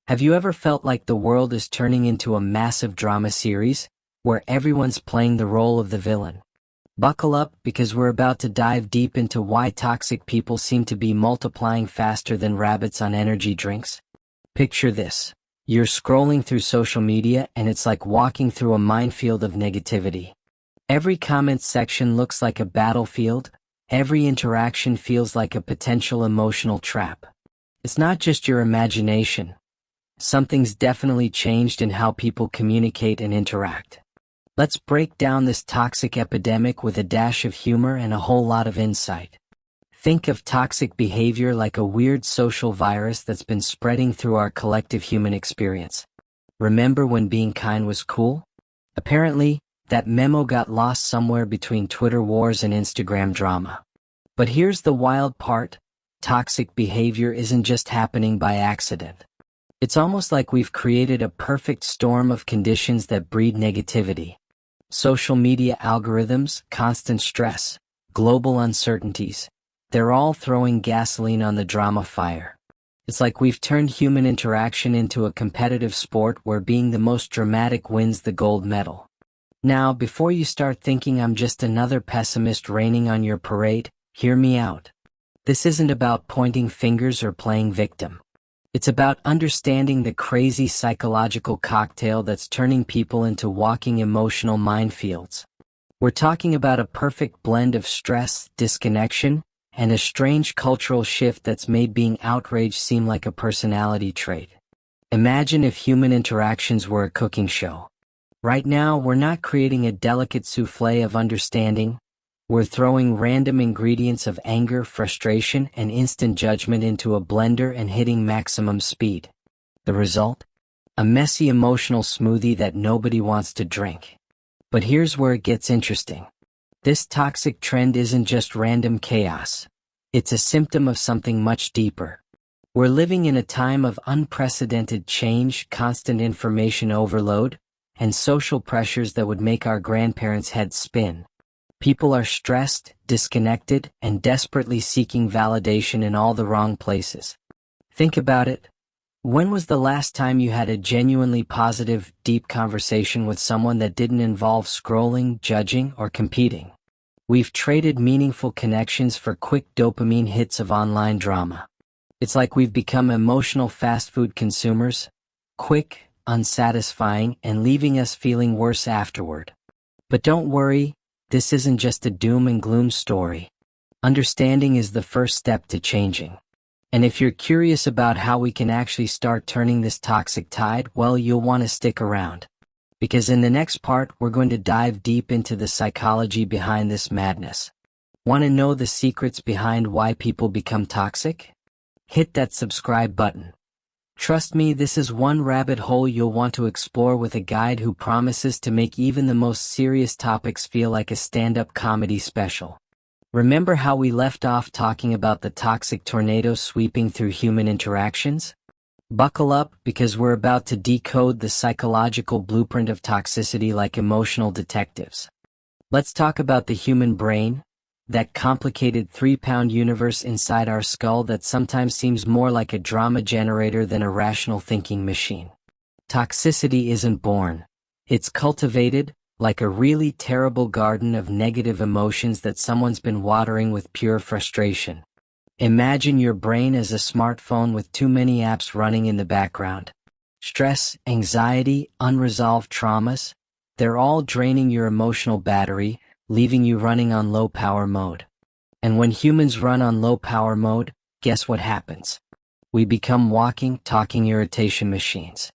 Have you ever felt like the world is turning into a massive drama series, where everyone's playing the role of the villain? Buckle up, because we're about to dive deep into why toxic people seem to be multiplying faster than rabbits on energy drinks. Picture this. You're scrolling through social media and it's like walking through a minefield of negativity. Every comment section looks like a battlefield. Every interaction feels like a potential emotional trap. It's not just your imagination. Something's definitely changed in how people communicate and interact. Let's break down this toxic epidemic with a dash of humor and a whole lot of insight. Think of toxic behavior like a weird social virus that's been spreading through our collective human experience. Remember when being kind was cool? Apparently, that memo got lost somewhere between Twitter wars and Instagram drama. But here's the wild part. Toxic behavior isn't just happening by accident. It's almost like we've created a perfect storm of conditions that breed negativity. Social media algorithms, constant stress, global uncertainties. They're all throwing gasoline on the drama fire. It's like we've turned human interaction into a competitive sport where being the most dramatic wins the gold medal. Now, before you start thinking I'm just another pessimist raining on your parade, hear me out. This isn't about pointing fingers or playing victim. It's about understanding the crazy psychological cocktail that's turning people into walking emotional minefields. We're talking about a perfect blend of stress, disconnection, and a strange cultural shift that's made being outraged seem like a personality trait. Imagine if human interactions were a cooking show. Right now, we're not creating a delicate souffle of understanding. We're throwing random ingredients of anger, frustration, and instant judgment into a blender and hitting maximum speed. The result? A messy emotional smoothie that nobody wants to drink. But here's where it gets interesting. This toxic trend isn't just random chaos. It's a symptom of something much deeper. We're living in a time of unprecedented change, constant information overload, and social pressures that would make our grandparents' heads spin. People are stressed, disconnected, and desperately seeking validation in all the wrong places. Think about it. When was the last time you had a genuinely positive, deep conversation with someone that didn't involve scrolling, judging, or competing? We've traded meaningful connections for quick dopamine hits of online drama. It's like we've become emotional fast food consumers, quick, unsatisfying, and leaving us feeling worse afterward. But don't worry. This isn't just a doom and gloom story. Understanding is the first step to changing. And if you're curious about how we can actually start turning this toxic tide, well, you'll want to stick around. Because in the next part, we're going to dive deep into the psychology behind this madness. Want to know the secrets behind why people become toxic? Hit that subscribe button. Trust me, this is one rabbit hole you'll want to explore with a guide who promises to make even the most serious topics feel like a stand-up comedy special. Remember how we left off talking about the toxic tornado sweeping through human interactions? Buckle up, because we're about to decode the psychological blueprint of toxicity like emotional detectives. Let's talk about the human brain. That complicated 3-pound universe inside our skull that sometimes seems more like a drama generator than a rational thinking machine. Toxicity isn't born. It's cultivated, like a really terrible garden of negative emotions that someone's been watering with pure frustration. Imagine your brain as a smartphone with too many apps running in the background. Stress, anxiety, unresolved traumas, they're all draining your emotional battery, leaving you running on low-power mode. And when humans run on low-power mode, guess what happens? We become walking, talking irritation machines.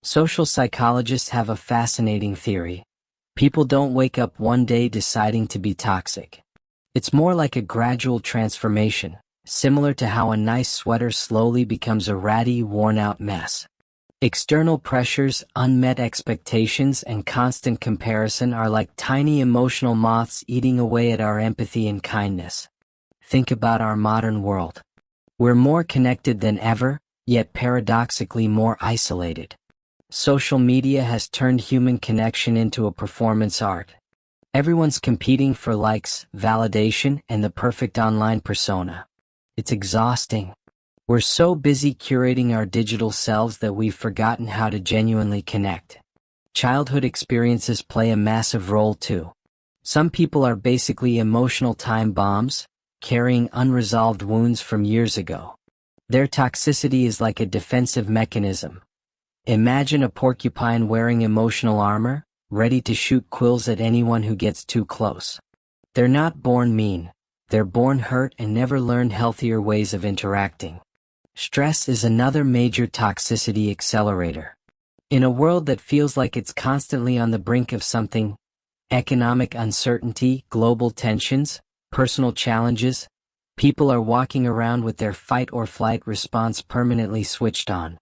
Social psychologists have a fascinating theory. People don't wake up one day deciding to be toxic. It's more like a gradual transformation, similar to how a nice sweater slowly becomes a ratty, worn-out mess. External pressures, unmet expectations, and constant comparison are like tiny emotional moths eating away at our empathy and kindness. Think about our modern world. We're more connected than ever, yet paradoxically more isolated. Social media has turned human connection into a performance art. Everyone's competing for likes, validation, and the perfect online persona. It's exhausting. We're so busy curating our digital selves that we've forgotten how to genuinely connect. Childhood experiences play a massive role too. Some people are basically emotional time bombs, carrying unresolved wounds from years ago. Their toxicity is like a defensive mechanism. Imagine a porcupine wearing emotional armor, ready to shoot quills at anyone who gets too close. They're not born mean, they're born hurt and never learned healthier ways of interacting. Stress is another major toxicity accelerator. In a world that feels like it's constantly on the brink of something, economic uncertainty, global tensions, personal challenges, people are walking around with their fight or flight response permanently switched on.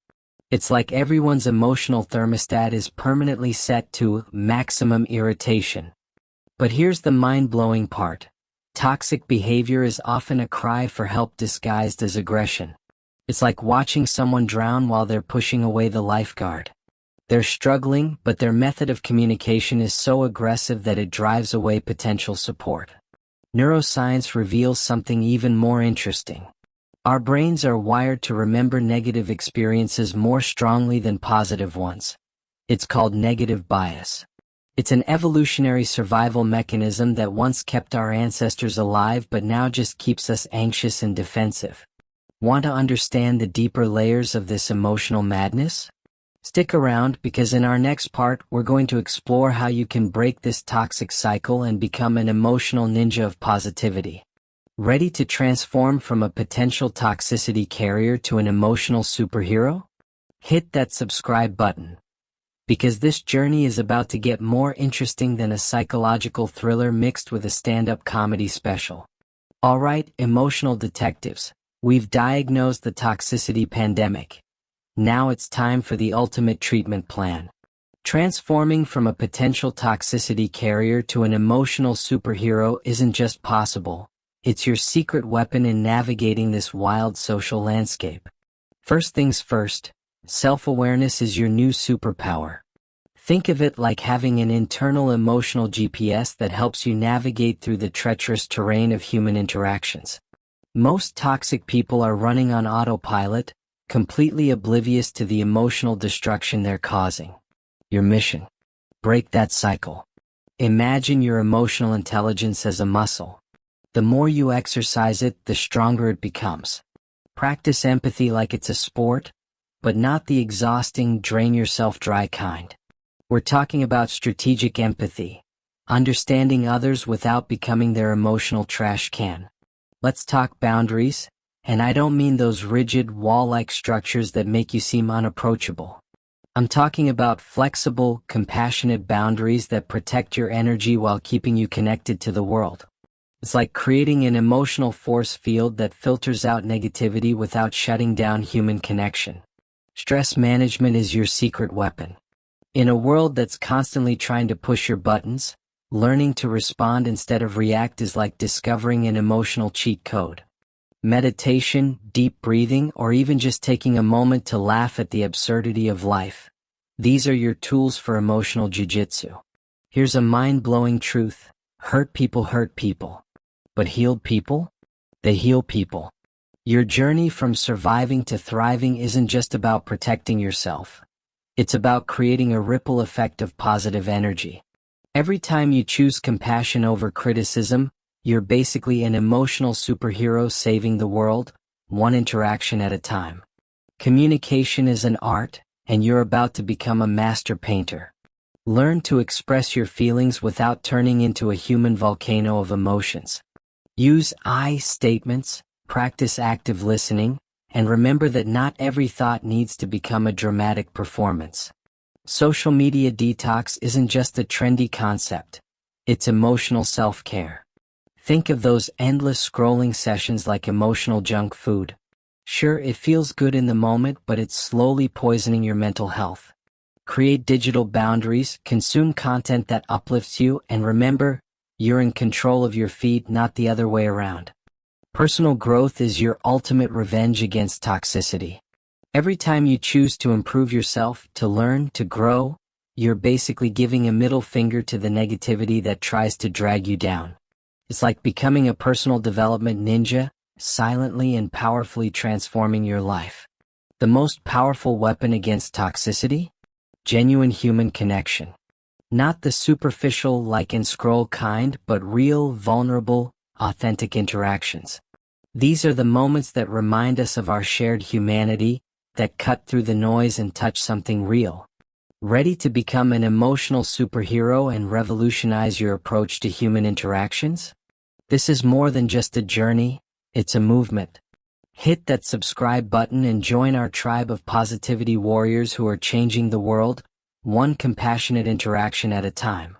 It's like everyone's emotional thermostat is permanently set to maximum irritation. But here's the mind-blowing part. Toxic behavior is often a cry for help disguised as aggression. It's like watching someone drown while they're pushing away the lifeguard. They're struggling, but their method of communication is so aggressive that it drives away potential support. Neuroscience reveals something even more interesting. Our brains are wired to remember negative experiences more strongly than positive ones. It's called negative bias. It's an evolutionary survival mechanism that once kept our ancestors alive but now just keeps us anxious and defensive. Want to understand the deeper layers of this emotional madness? Stick around because in our next part we're going to explore how you can break this toxic cycle and become an emotional ninja of positivity. Ready to transform from a potential toxicity carrier to an emotional superhero? Hit that subscribe button. Because this journey is about to get more interesting than a psychological thriller mixed with a stand-up comedy special. Alright, emotional detectives, we've diagnosed the toxicity pandemic. Now it's time for the ultimate treatment plan. Transforming from a potential toxicity carrier to an emotional superhero isn't just possible, it's your secret weapon in navigating this wild social landscape. First things first, self-awareness is your new superpower. Think of it like having an internal emotional GPS that helps you navigate through the treacherous terrain of human interactions. Most toxic people are running on autopilot, completely oblivious to the emotional destruction they're causing. Your mission: break that cycle. Imagine your emotional intelligence as a muscle. The more you exercise it, the stronger it becomes. Practice empathy like it's a sport, but not the exhausting, drain-yourself-dry kind. We're talking about strategic empathy, understanding others without becoming their emotional trash can. Let's talk boundaries. And I don't mean those rigid, wall-like structures that make you seem unapproachable. I'm talking about flexible, compassionate boundaries that protect your energy while keeping you connected to the world. It's like creating an emotional force field that filters out negativity without shutting down human connection. Stress management is your secret weapon. In a world that's constantly trying to push your buttons, learning to respond instead of react is like discovering an emotional cheat code. Meditation, deep breathing, or even just taking a moment to laugh at the absurdity of life. These are your tools for emotional jiu-jitsu. Here's a mind-blowing truth. Hurt people. But healed people? They heal people. Your journey from surviving to thriving isn't just about protecting yourself. It's about creating a ripple effect of positive energy. Every time you choose compassion over criticism, you're basically an emotional superhero saving the world, one interaction at a time. Communication is an art, and you're about to become a master painter. Learn to express your feelings without turning into a human volcano of emotions. Use I statements, practice active listening, and remember that not every thought needs to become a dramatic performance. Social media detox isn't just a trendy concept. It's emotional self-care. Think of those endless scrolling sessions like emotional junk food. Sure, it feels good in the moment, but it's slowly poisoning your mental health. Create digital boundaries, consume content that uplifts you, and remember, you're in control of your feed, not the other way around. Personal growth is your ultimate revenge against toxicity. Every time you choose to improve yourself, to learn, to grow, you're basically giving a middle finger to the negativity that tries to drag you down. It's like becoming a personal development ninja, silently and powerfully transforming your life. The most powerful weapon against toxicity? Genuine human connection. Not the superficial like and scroll kind, but real, vulnerable, authentic interactions. These are the moments that remind us of our shared humanity, that cut through the noise and touch something real. Ready to become an emotional superhero and revolutionize your approach to human interactions? This is more than just a journey, it's a movement. Hit that subscribe button and join our tribe of positivity warriors who are changing the world, one compassionate interaction at a time.